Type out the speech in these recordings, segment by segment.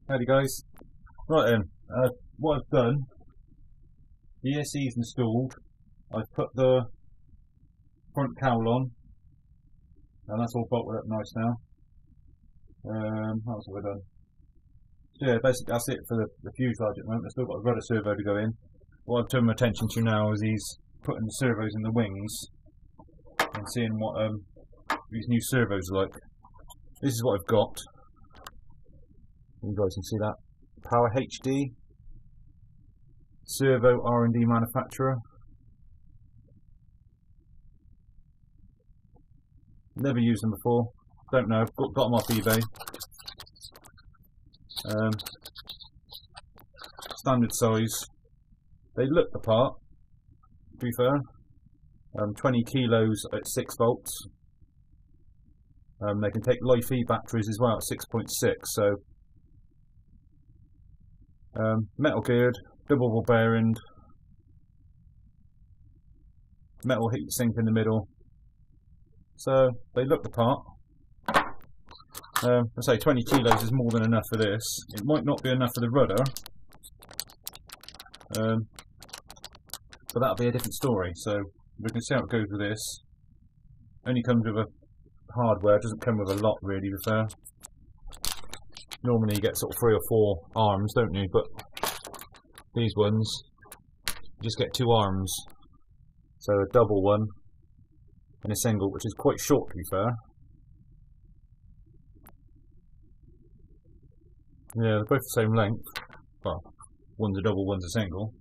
Howdy guys. Right then, what I've done, the ESC's installed, I've put the front cowl on, and that's all bolted up nice now. What else have I done? So yeah, basically that's it for the fuselage at the moment. I've still got a rudder servo to go in. What I've turned my attention to now is putting the servos in the wings and seeing what these new servos are like. This is what I've got. You guys can see that. Power HD, servo R&D manufacturer. Never used them before. Don't know. Got them off eBay. Standard size. They look the part. To be fair, 20 kilos at 6 volts. They can take Li-Fi batteries as well at 6.6. So. Metal geared, double ball bearing, metal heat sink in the middle, so they look the part. I say 20 kilos is more than enough for this. It might not be enough for the rudder, but that'll be a different story. So we can see how it goes with this. Only comes with a hardware, doesn't come with a lot really, to be fair. Normally you get sort of 3 or 4 arms, don't you? But these ones, you just get 2 arms. So a double one and a single, which is quite short to be fair. Yeah, they're both the same length. Well, one's a double, one's a single.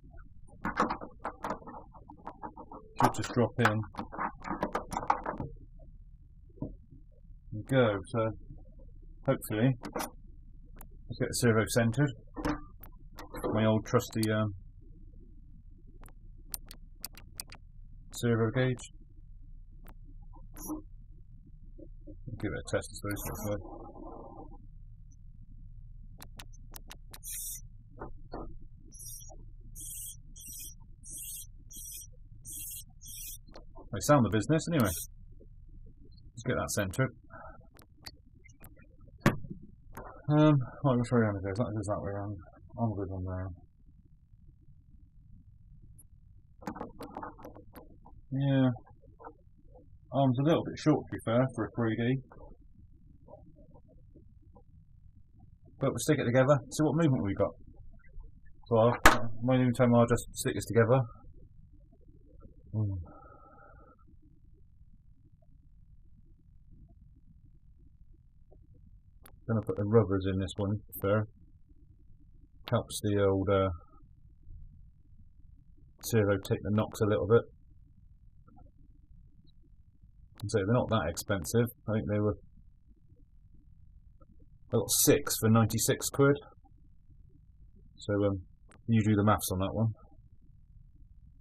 Should just drop in. There we go, so hopefully let's get the servo centred. My old trusty servo gauge. Give it a test, I suppose. They sound the business anyway. Let's get that centred. Right, which way around it goes? That goes that way around. Onwards on there. Yeah. Arm's a little bit short to be fair for a 3D. But we'll stick it together, see what movement we've got. So my new time I'll just stick this together. Gonna put the rubbers in this one there. Helps the old servo take the knocks a little bit. And so they're not that expensive. I think I got 6 for 96 quid. So you do the maths on that one.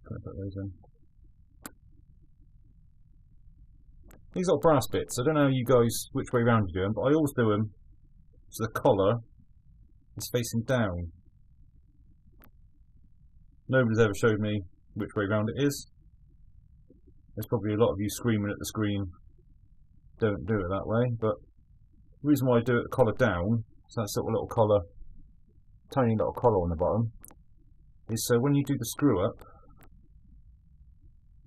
Gonna put those in. These are brass bits. I don't know you guys which way round you do them, but I always do them so the collar is facing down. Nobody's ever showed me which way round it is. There's probably a lot of you screaming at the screen, don't do it that way, but the reason why I do it the collar down, so that sort of little collar, tiny little collar on the bottom, is so when you do the screw up,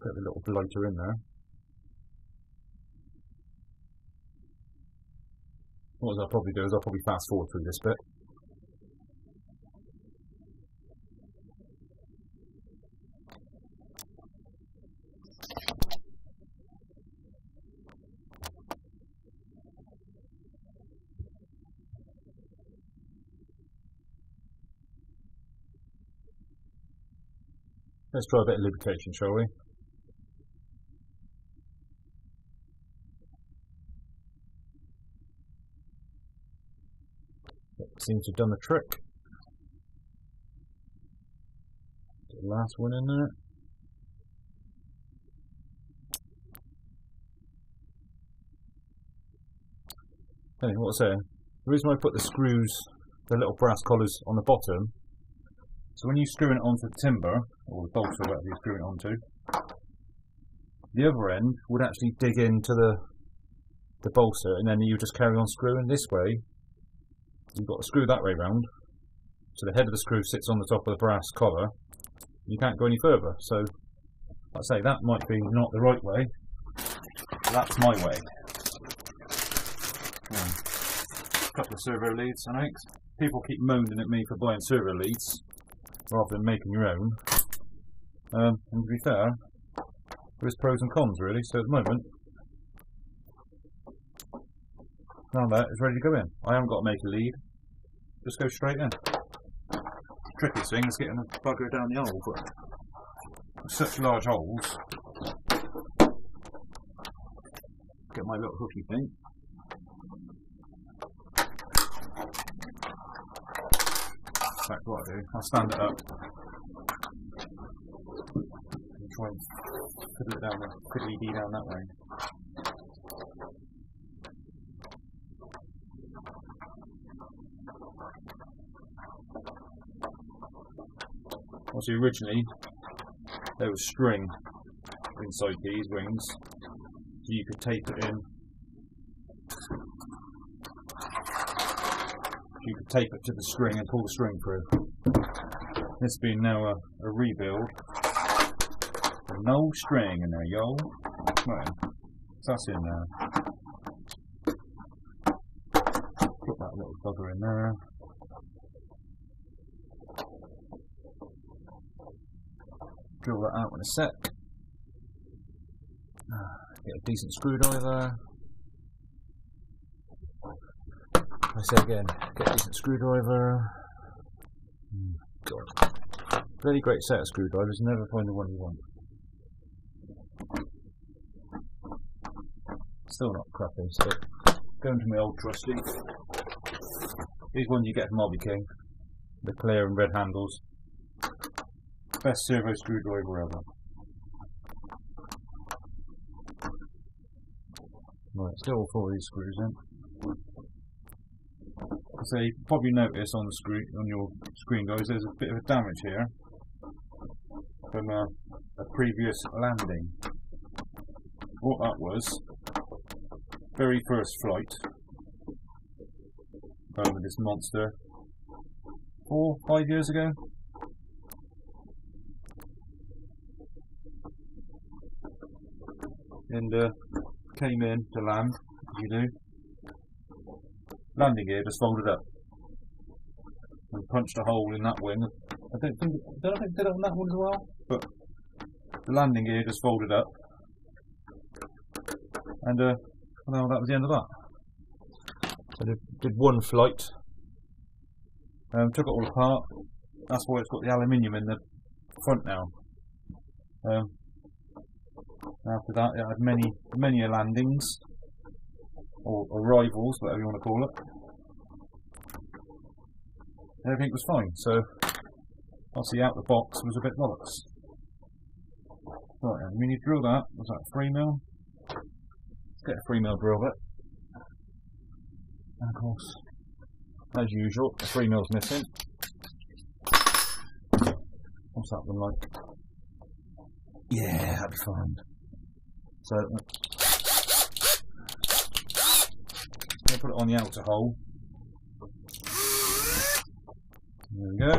put the little blighter in there. What I'll probably do is I'll probably fast forward through this bit. Let's try a bit of lubrication, shall we? Seems to have done the trick. Get the last one in there. Anyway, what I was saying, the reason why I put the screws, the little brass collars on the bottom, so when you're screwing it onto the timber, or the bolt or whatever you're screwing it onto, the other end would actually dig into the bolster, and then you just carry on screwing. This way you've got to screw that way round. So the head of the screw sits on the top of the brass collar. You can't go any further. So, like I say, that might be not the right way. That's my way. A couple of servo leads, I think. People keep moaning at me for buying servo leads rather than making your own. And to be fair, there's pros and cons really. So at the moment, now that is ready to go in. I haven't got to make a lead. Just go straight in. The trickiest thing is getting the bugger down the hole, but with such large holes. Get my little hooky thing. That's what I do. I'll stand it up. And try and fiddle it down the fiddly-dee down that way. Obviously, originally there was string inside these wings, so you could tape it in. You could tape it to the string and pull the string through. This being now a rebuild. No string in there, yo. Right, so that's in there. Put that little bugger in there. Drill that out in a sec. Get a decent screwdriver. I say again, get a decent screwdriver. God. Really great set of screwdrivers, never find the one you want. Still not crappy, so going to my old trusty. These ones you get from Hobby King. The clear and red handles. Best servo screwdriver ever. Right, still all four of these screws in. So you probably notice on the screen, on your screen, guys, there's a bit of a damage here from a previous landing. What that was, very first flight with this monster 4 or 5 years ago. And came in to land, as you do. Landing gear just folded up and punched a hole in that wing. I don't think did it on that one as well, but the landing gear just folded up, and well, that was the end of that. So did one flight, took it all apart. That's why it's got the aluminium in the front now. After that, it had many landings. Or arrivals, whatever you want to call it. Everything was fine, so obviously out the box was a bit bollocks. Right, and when you drill that, was that 3mm? Let's get a 3mm drill bit. And of course, as usual, the 3mm's missing. What's that one like? Yeah, that'll be fine. So I'm going to put it on the outer hole. There we go.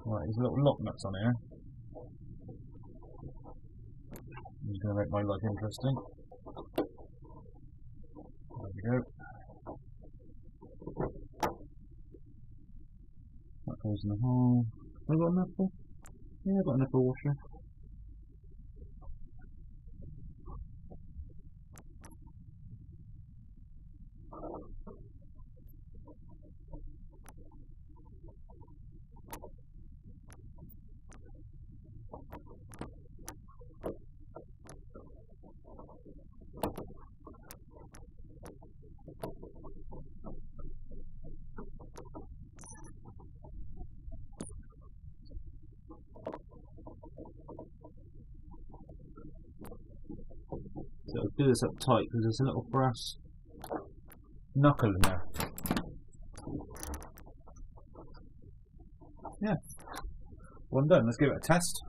Right, there's little lock nuts on here. This is going to make my life interesting. There we go. That goes in the hole. Have I got enough for? Yeah, I've got enough for washer. So I'll do this up tight because there's a little brass knuckle in there. Yeah, one done. Let's give it a test.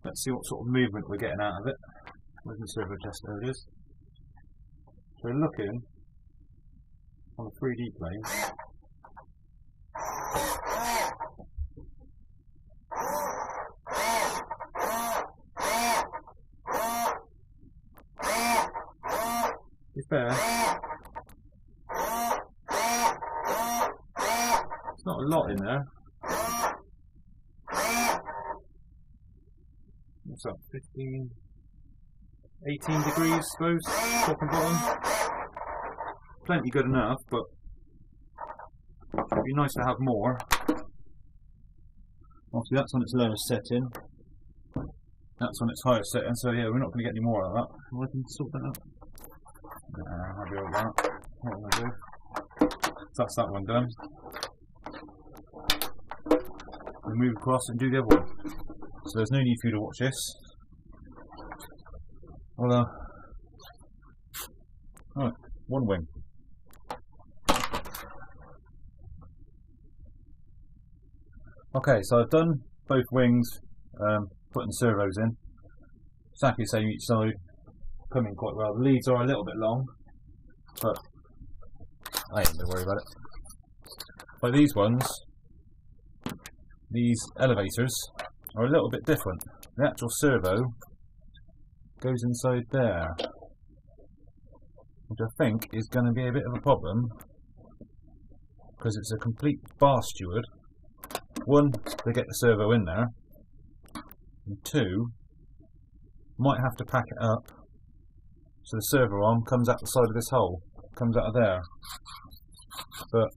Let's see what sort of movement we're getting out of it. Where's the servo test? There it is. So looking on a 3D plane, to be fair, it's not a lot in there. What's up, 15, 18 degrees, I suppose, top and bottom. Plenty good enough, but it'd be nice to have more. Obviously that's on its lowest setting. That's on its highest setting, so yeah, we're not going to get any more of that. Well, I can sort that out. I'll be all that. What am I do? So that's that one done. We'll move across and do the other one. So there's no need for you to watch this. Well, alright, one wing. Okay, so I've done both wings, putting the servos in. Exactly the same each side, coming quite well. The leads are a little bit long, but I ain't gonna worry about it. But these ones, these elevators, are a little bit different. The actual servo goes inside there, which I think is going to be a bit of a problem, because it's a complete bar steward. One, to get the servo in there, and two, might have to pack it up so the servo arm comes out the side of this hole, comes out of there. But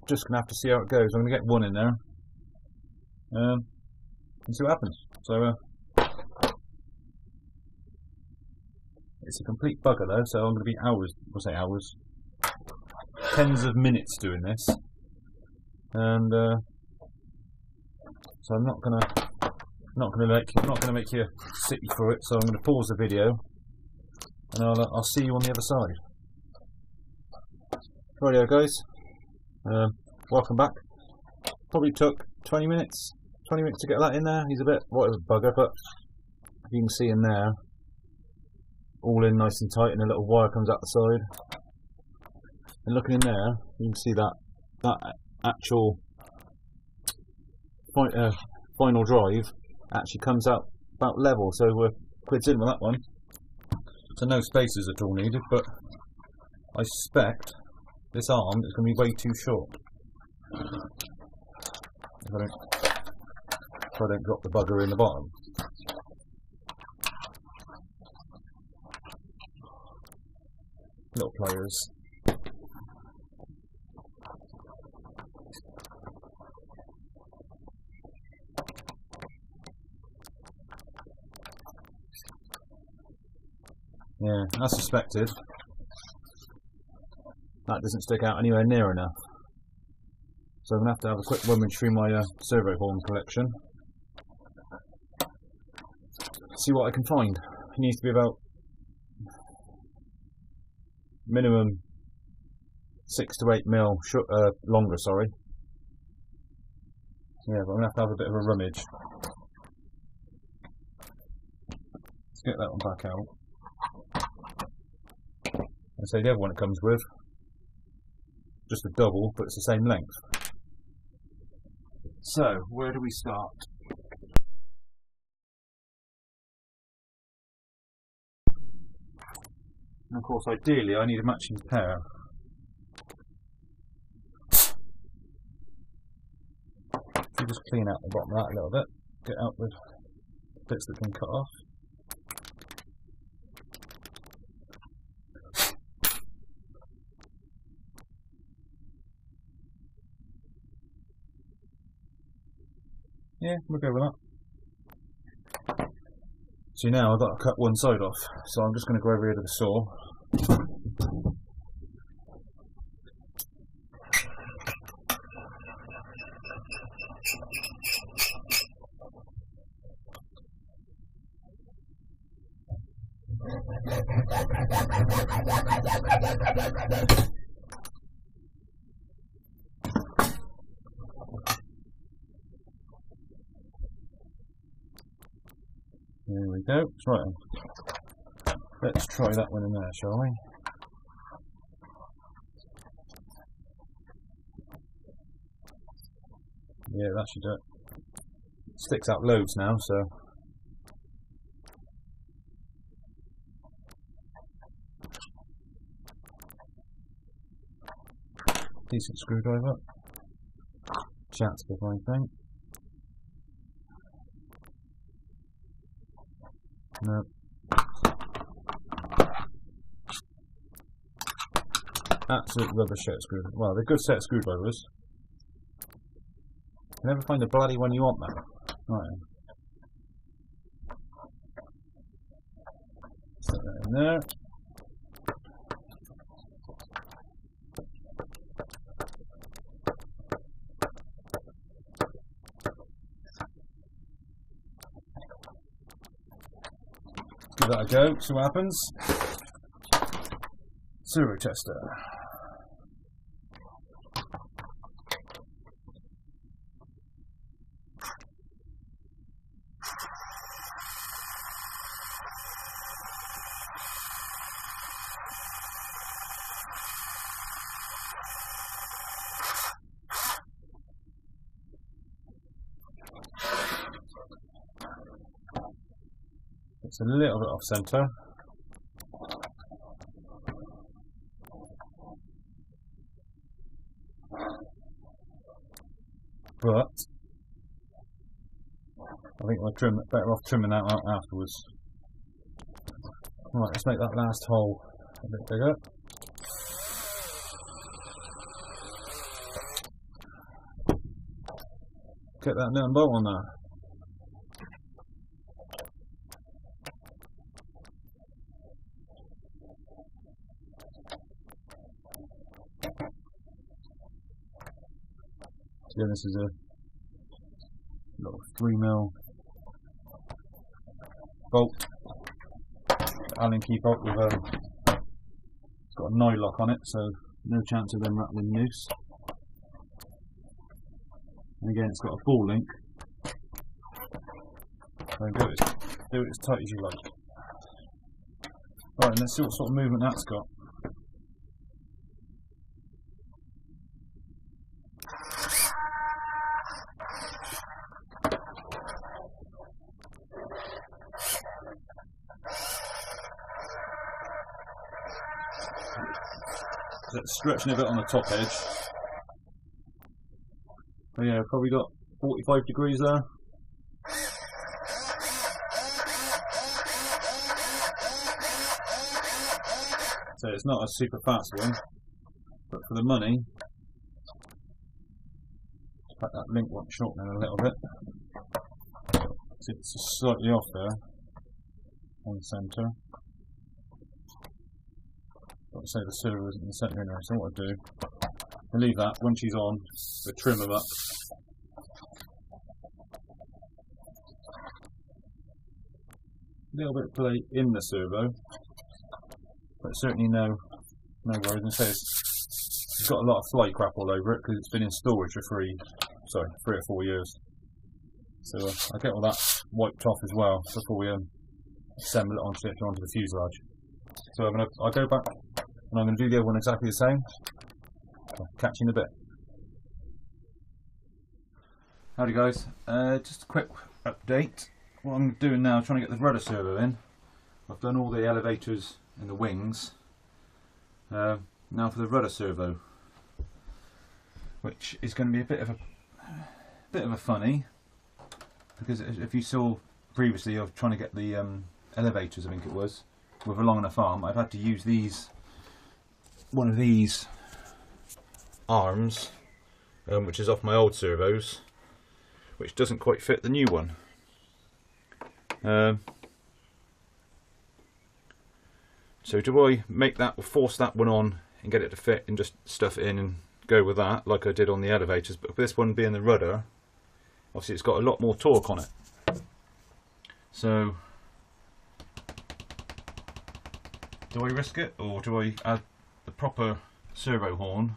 just gonna have to see how it goes. I'm gonna get one in there and see what happens. So it's a complete bugger though, so I'm gonna be hours, I'll say hours, tens of minutes doing this, and so I'm not gonna make you sit through it. So I'm gonna pause the video, and I'll see you on the other side. Rightio guys, welcome back. Probably took 20 minutes to get that in there. He's a bit, what is a bugger, but you can see in there, all in nice and tight, and a little wire comes out the side. And looking in there, you can see that actual final drive actually comes out about level, so we're quids in with that one. So no spacers at all needed, but I suspect this arm is going to be way too short. If I don't drop the bugger in the bottom. Little pliers. Yeah, as suspected, that doesn't stick out anywhere near enough. So I'm going to have a quick rummage through my servo horn collection. See what I can find. It needs to be about minimum 6 to 8 mil longer, sorry. Yeah, but I'm going to have a bit of a rummage. Let's get that one back out. And so the other one it comes with, just a double, but it's the same length. So, where do we start? And of course, ideally, I need a matching pair. So just clean out the bottom of that a little bit, get out the bits that can cut off. Yeah, we'll go with that. See, now I've got to cut one side off, so I'm just going to go over here to the saw. There we go. That's right. Let's try that one in there, shall we? Yeah, that should do it. Sticks out loads now, so. Decent screwdriver. Chatsworth, I think. No. Absolute rubbish set of screwdrivers. Well, they're a good set of screwdrivers. You never find the bloody one you want, though. Right. Stick that in there. Give that a go, see what happens. Servo tester. It's a little bit off centre. But I think we're better off trimming that out afterwards. Right, let's make that last hole a bit bigger. Get that nut and bolt on there. Yeah, this is a little 3mm bolt, Allen key bolt with it's got a nylock on it, so no chance of them rattling loose. And again, it's got a ball link, so do it as tight as you like. Right, and let's see what sort of movement that's got. It's stretching a bit on the top edge. So yeah, probably got 45 degrees there. So it's not a super fast one, but for the money, cut that link one shortening a little bit. So it's just slightly off there on centre. Got to say the servo isn't in the centre anyway, so what I do, I leave that. When she's on, I trim them up. A little bit of play in the servo, but certainly no worries. And say it's got a lot of fly crap all over it because it's been in storage for 3 or 4 years. So I get all that wiped off as well before we assemble it onto the fuselage. So I'll go back and I'm going to do the other one exactly the same. I'll catch you in a bit. Howdy guys, just a quick update. What I'm doing now is trying to get the rudder servo in. I've done all the elevators and the wings. Now for the rudder servo, which is going to be a bit of a funny, because if you saw previously, I was trying to get the elevators, I think it was, with a long enough arm. I've had to use one of these arms, which is off my old servos, which doesn't quite fit the new one. So do I make that, or force that one on and get it to fit and just stuff it in and go with that like I did on the elevators? But with this one being the rudder, obviously it's got a lot more torque on it. So do I risk it, or do I add the proper servo horn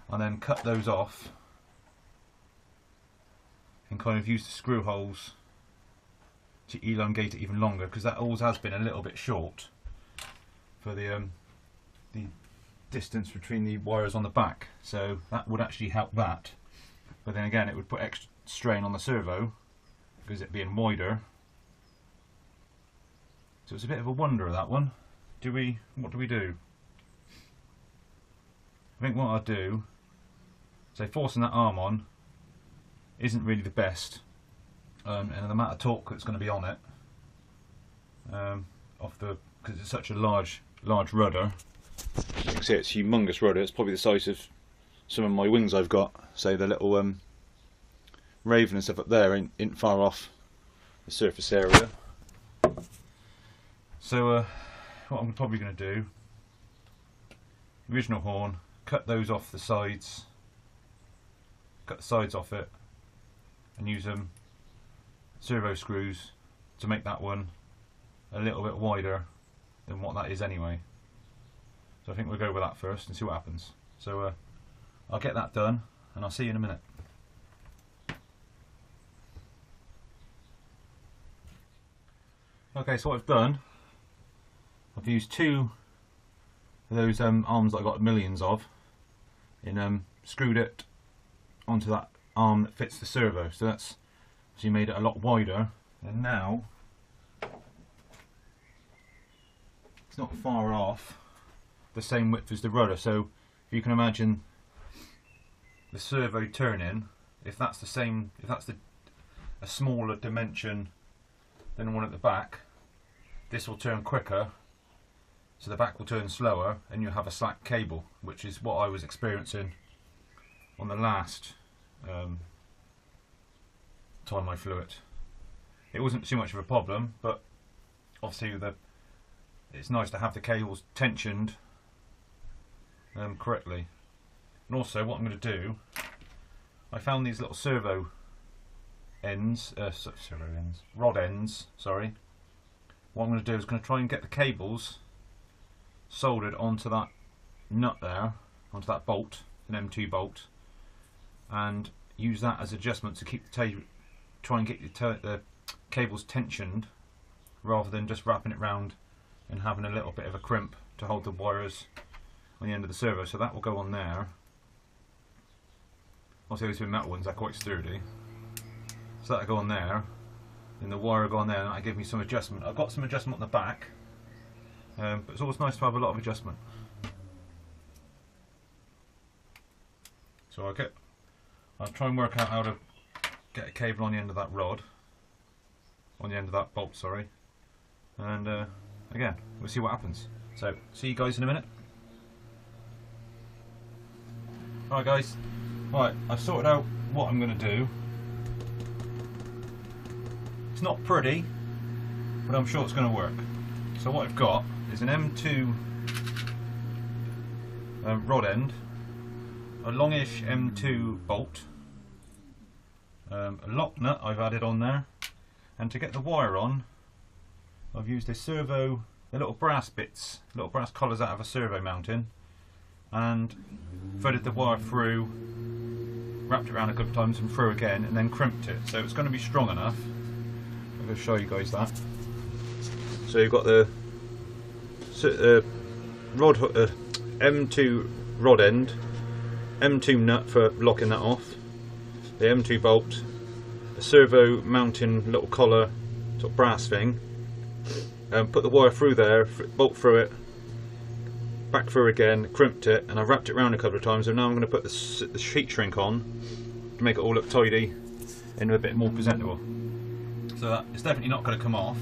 and then cut those off and kind of use the screw holes to elongate it even longer, because that always has been a little bit short for the distance between the wires on the back. So that would actually help that. But then again, it would put extra strain on the servo because it being wider. So it's a bit of a wonder, that one. What do we do? I think what I'll do, so forcing that arm on isn't really the best, and the amount of torque that's going to be on it, because it's such a large rudder. You can see it's a humongous rudder. It's probably the size of some of my wings I've got. Say the little Raven and stuff up there ain't far off the surface area. So what I'm probably going to do, original horn, cut those off the sides, cut the sides off it, and use servo screws to make that one a little bit wider than what that is anyway. So I think we'll go with that first and see what happens. So I'll get that done and I'll see you in a minute. Okay, so what I've done, I've used two of those arms that I got millions of, and screwed it onto that arm that fits the servo. So that's actually made it a lot wider, and now it's not far off the same width as the rudder. So if you can imagine the servo turning, if that's a smaller dimension than the one at the back, this will turn quicker, so the back will turn slower, and you'll have a slack cable, which is what I was experiencing on the last time I flew it. It wasn't too much of a problem, but obviously it's nice to have the cables tensioned correctly. And also what I'm going to do, I found these little rod ends, sorry. What I'm going to do is going to try and get the cables soldered onto that nut there, onto that bolt, an M2 bolt, and use that as adjustment to keep try and get the cables tensioned, rather than just wrapping it round and having a little bit of a crimp to hold the wires on the end of the servo. So that will go on there. Obviously those two metal ones are quite sturdy, so that'll go on there, and the wire will go on there, and that'll give me some adjustment. I've got some adjustment on the back, but it's always nice to have a lot of adjustment. So I'll try and work out how to get a cable on the end of that rod, on the end of that bolt, sorry, and again, we'll see what happens. So, see you guys in a minute. Alright guys, right, I've sorted out what I'm going to do. It's not pretty, but I'm sure it's going to work. So what I've got is an M2 rod end, a longish M2 bolt, a lock nut I've added on there, and to get the wire on, I've used the little brass bits, little brass collars out of a servo mounting, and threaded the wire through, wrapped it around a couple of times and through again, and then crimped it. So it's going to be strong enough. I'm going to show you guys that. So you've got the M2 rod end, M2 nut for locking that off, the M2 bolt, a servo mounting little collar, sort of brass thing, put the wire through there, bolt through it, back through again, crimped it, and I wrapped it around a couple of times, and now I'm going to put the sheet shrink on to make it all look tidy and a bit more presentable. So that it's definitely not going to come off,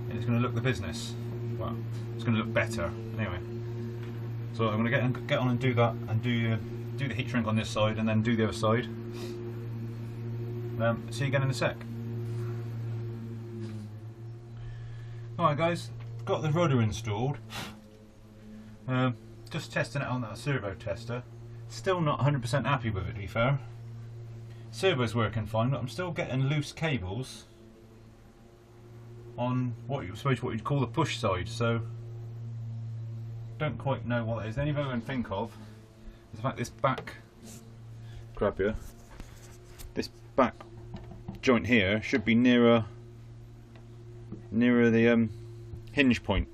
and it's going to look the business. Well, it's going to look better anyway. So I'm going to get on and do that, and do the heat shrink on this side, and then do the other side. See you again in a sec. Alright guys, got the rudder installed. Just testing it on that servo tester. Still not 100% happy with it, to be fair. Servo's working fine, but I'm still getting loose cables on what you'd call the push side. So don't quite know what it is. The only thing I can think of is the fact this back, grab here, this back joint here should be nearer the hinge point.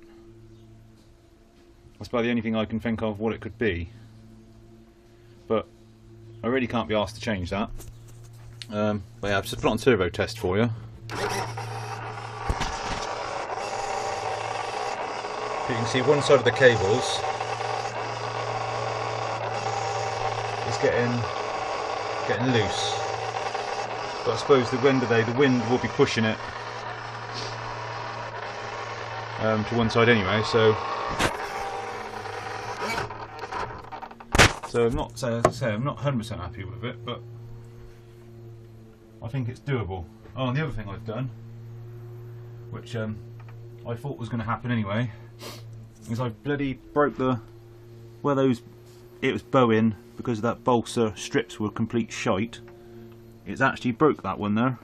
That's about the only thing I can think of what it could be, but I really can't be asked to change that. But yeah, I've just put on servo test for you. You can see one side of the cables is getting loose, but I suppose the wind will be pushing it to one side anyway. So I'm not, as I say, I'm not 100% happy with it, but I think it's doable. Oh, and the other thing I've done, which I thought was going to happen anyway, is I bloody broke where it was bowing because that balsa strips were complete shite. It's actually broke that one there.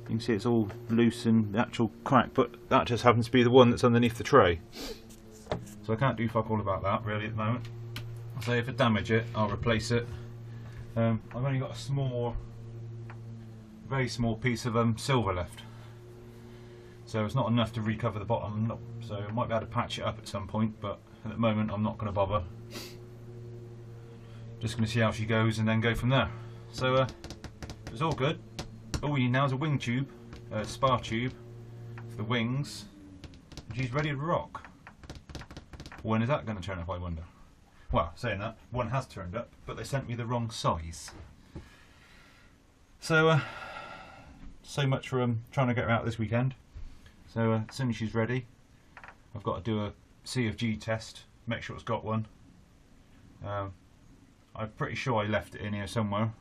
You can see it's all loose in the actual crack, but that just happens to be the one that's underneath the tray. So I can't do fuck all about that really at the moment. So if I damage it, I'll replace it. I've only got a very small piece of silver left, so it's not enough to recover the bottom. So I might be able to patch it up at some point, but at the moment I'm not going to bother. Just going to see how she goes and then go from there. So it's all good. All we need now is a wing tube, a spar tube for the wings, and she's ready to rock. When is that going to turn up, I wonder? Well, saying that, one has turned up, but they sent me the wrong size. So, so much for trying to get her out this weekend. So as soon as she's ready, I've got to do a CFG test, make sure it's got one. I'm pretty sure I left it in here somewhere,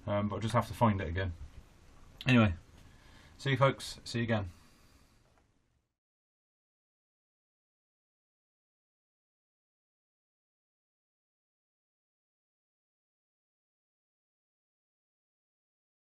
but I'll just have to find it again. Anyway, see you folks, see you again.